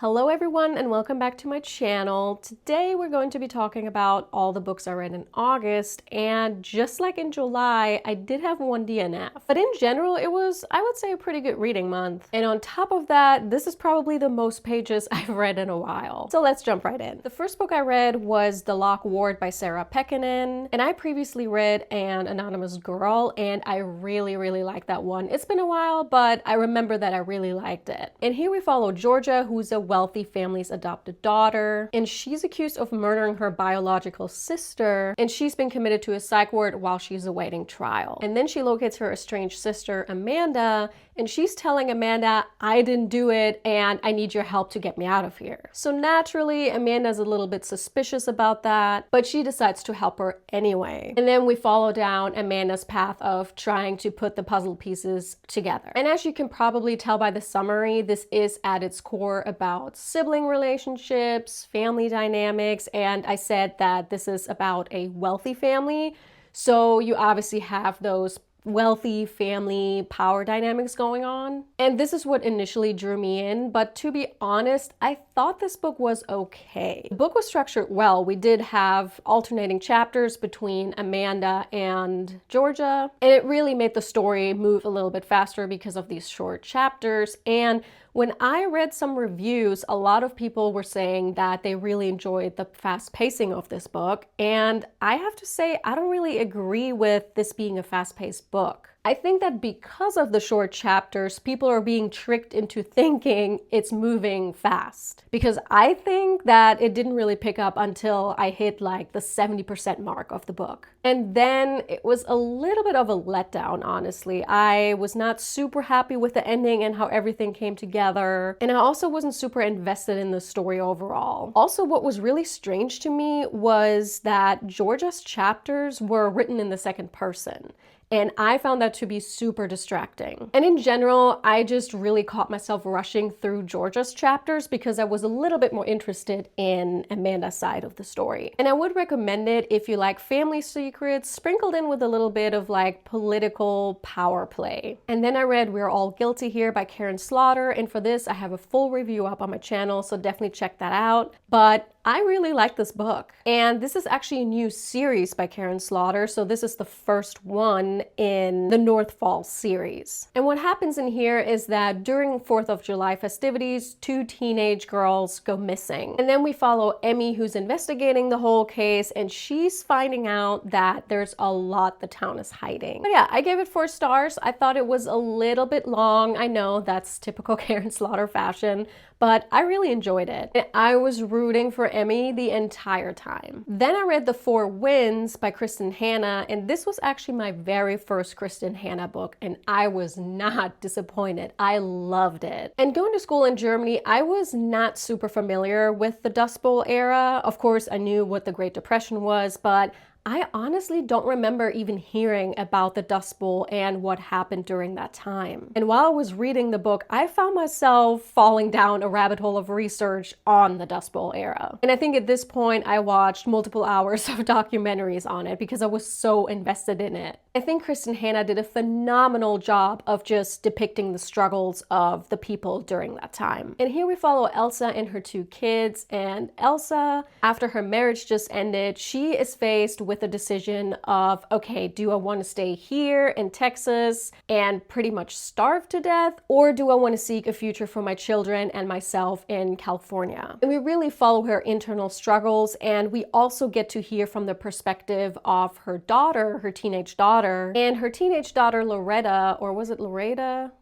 Hello everyone and welcome back to my channel. Today we're going to be talking about all the books I read in August, and just like in July, I did have one DNF. But in general, it was, I would say, a pretty good reading month. And on top of that, this is probably the most pages I've read in a while. So let's jump right in. The first book I read was The Lock Ward by Sarah Pekkanen, and I previously read An Anonymous Girl, and I really liked that one. It's been a while, but I remember that I really liked it. And here we follow Georgia, who's a wealthy family's adopted daughter, and she's accused of murdering her biological sister, and she's been committed to a psych ward while she's awaiting trial. And then she locates her estranged sister, Amanda, and she's telling Amanda, I didn't do it, and I need your help to get me out of here. So naturally, Amanda's a little bit suspicious about that, but she decides to help her anyway. And then we follow down Amanda's path of trying to put the puzzle pieces together. And as you can probably tell by the summary, this is at its core about sibling relationships, family dynamics, and I said that this is about a wealthy family. So you obviously have those wealthy family power dynamics going on. And this is what initially drew me in, but to be honest, I thought this book was okay. The book was structured well. We did have alternating chapters between Amanda and Georgia, and it really made the story move a little bit faster because of these short chapters. And when I read some reviews, a lot of people were saying that they really enjoyed the fast pacing of this book, and I have to say I don't really agree with this being a fast-paced book. I think that because of the short chapters, people are being tricked into thinking it's moving fast. Because I think that it didn't really pick up until I hit like the 70% mark of the book. And then it was a little bit of a letdown, honestly. I was not super happy with the ending and how everything came together. And I also wasn't super invested in the story overall. Also, what was really strange to me was that Georgia's chapters were written in the second person. And I found that to be super distracting. And in general, I just really caught myself rushing through Georgia's chapters because I was a little bit more interested in Amanda's side of the story. And I would recommend it if you like family secrets, sprinkled in with a little bit of like political power play. And then I read We're All Guilty Here by Karin Slaughter, and for this I have a full review up on my channel, so definitely check that out. But I really like this book. And this is actually a new series by Karin Slaughter, so this is the first one in the North Fall series. And what happens in here is that during 4th of July festivities, 2 teenage girls go missing. And then we follow Emmy, who's investigating the whole case, and she's finding out that there's a lot the town is hiding. But yeah, I gave it 4 stars. I thought it was a little bit long. I know that's typical Karin Slaughter fashion, but I really enjoyed it. And I was rooting for Emmy the entire time. Then I read The 4 Winds by Kristin Hannah, and this was actually my very first Kristin Hannah book, and I was not disappointed. I loved it. And going to school in Germany, I was not super familiar with the Dust Bowl era. Of course, I knew what the Great Depression was, but I honestly don't remember even hearing about the Dust Bowl and what happened during that time. And while I was reading the book, I found myself falling down a rabbit hole of research on the Dust Bowl era. And I think at this point, I watched multiple hours of documentaries on it because I was so invested in it. I think Kristin Hannah did a phenomenal job of just depicting the struggles of the people during that time. And here we follow Elsa and her 2 kids, and Elsa, after her marriage just ended, she is faced with a decision of, okay, do I want to stay here in Texas and pretty much starve to death, or do I want to seek a future for my children and myself in California? And we really follow her internal struggles, and we also get to hear from the perspective of her daughter, her teenage daughter, and her teenage daughter Loretta, or was it Loretta?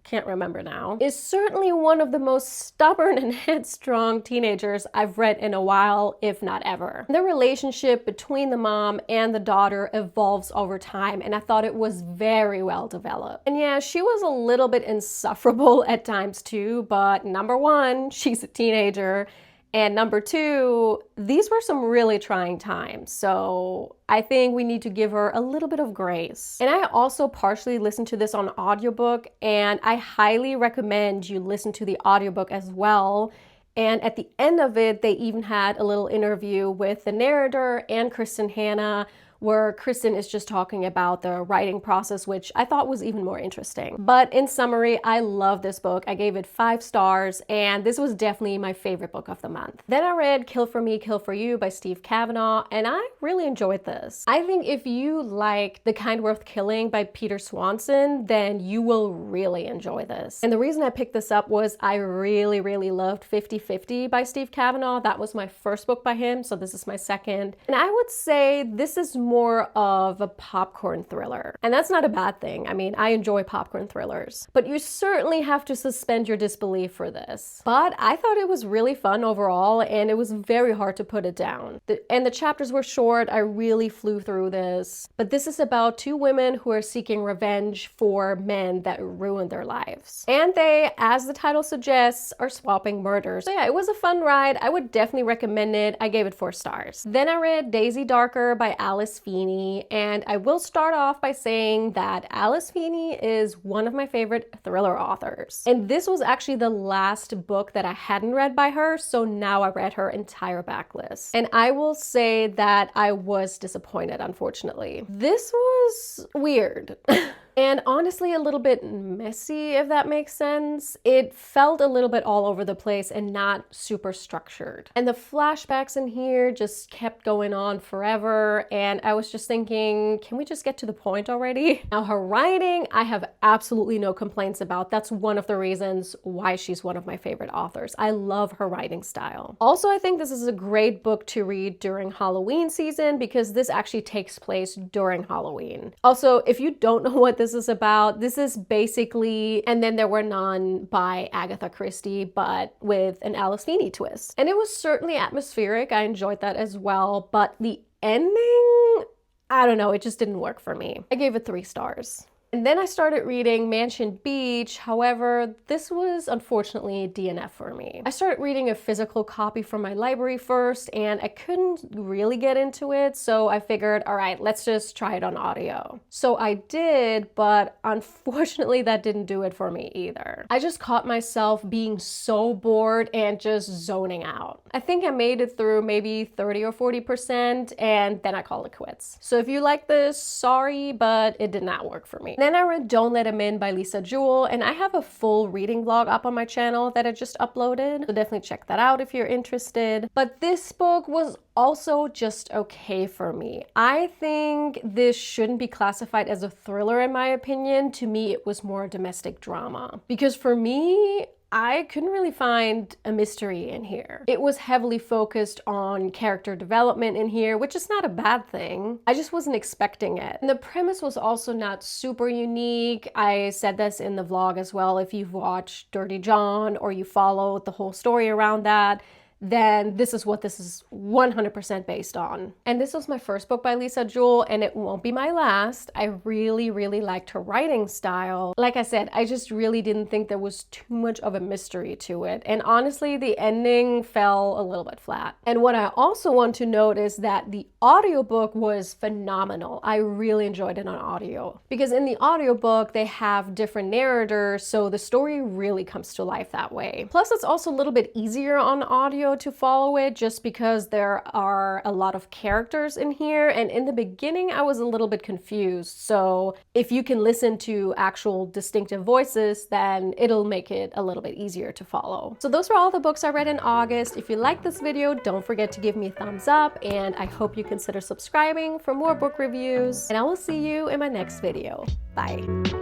Can't remember now, is certainly one of the most stubborn and headstrong teenagers I've read in a while, if not ever. The relationship between the mom and the daughter evolves over time, and I thought it was very well developed. And yeah, she was a little bit insufferable at times too, but number one, she's a teenager. And number 2, these were some really trying times, so I think we need to give her a little bit of grace. And I also partially listened to this on audiobook, and I highly recommend you listen to the audiobook as well. And at the end of it, they even had a little interview with the narrator and Kristin Hannah, where Kristin is just talking about the writing process, which I thought was even more interesting. But in summary, I love this book. I gave it 5 stars, and this was definitely my favorite book of the month. Then I read Kill for Me, Kill for You by Cavanagh, and I really enjoyed this. I think if you like The Kind Worth Killing by Peter Swanson, then you will really enjoy this. And the reason I picked this up was I really loved 50/50 by Cavanagh. That was my first book by him, so this is my second. And I would say this is more of a popcorn thriller. And that's not a bad thing. I mean, I enjoy popcorn thrillers. But you certainly have to suspend your disbelief for this. But I thought it was really fun overall, and it was very hard to put it down. And the chapters were short. I really flew through this. But this is about 2 women who are seeking revenge for men that ruined their lives. And they, as the title suggests, are swapping murders. So yeah, it was a fun ride. I would definitely recommend it. I gave it 4 stars. Then I read Daisy Darker by Alice Feeney, and I will start off by saying that Alice Feeney is one of my favorite thriller authors. And this was actually the last book that I hadn't read by her, so now I read her entire backlist. And I will say that I was disappointed, unfortunately. This was weird. And honestly, a little bit messy, if that makes sense. It felt a little bit all over the place and not super structured. And the flashbacks in here just kept going on forever. And I was just thinking, can we just get to the point already? Now, her writing, I have absolutely no complaints about. That's one of the reasons why she's one of my favorite authors. I love her writing style. Also, I think this is a great book to read during Halloween season because this actually takes place during Halloween. Also, if you don't know what this is about, this is basically And Then There Were None by Agatha Christie, but with an Alice Feeney twist. And it was certainly atmospheric. I enjoyed that as well, but the ending, I don't know, it just didn't work for me. I gave it 3 stars. And then I started reading Mansion Beach. However, this was unfortunately a DNF for me. I started reading a physical copy from my library first, and I couldn't really get into it, so I figured, all right, let's just try it on audio. So I did, but unfortunately that didn't do it for me either. I just caught myself being so bored and just zoning out. I think I made it through maybe 30 or 40%, and then I called it quits. So if you like this, sorry, but it did not work for me. Then I read Don't Let Him In by Jewell, and I have a full reading vlog up on my channel that I just uploaded, so definitely check that out if you're interested. But this book was also just okay for me. I think this shouldn't be classified as a thriller in my opinion. To me, it was more domestic drama. Because for me, I couldn't really find a mystery in here. It was heavily focused on character development in here, which is not a bad thing. I just wasn't expecting it. And the premise was also not super unique. I said this in the vlog as well. If you've watched Dirty John or you followed the whole story around that, then this is what this is 100% based on. And this was my first book by Jewell, and it won't be my last. I really liked her writing style. Like I said, I just really didn't think there was too much of a mystery to it. And honestly, the ending fell a little bit flat. And what I also want to note is that the audiobook was phenomenal. I really enjoyed it on audio. Because in the audiobook, they have different narrators, so the story really comes to life that way. Plus, it's also a little bit easier on audio to follow it just because there are a lot of characters in here, and in the beginning I was a little bit confused. So if you can listen to actual distinctive voices, then it'll make it a little bit easier to follow. So those were all the books I read in August. If you liked this video, don't forget to give me a thumbs up, and I hope you consider subscribing for more book reviews, and I will see you in my next video. Bye.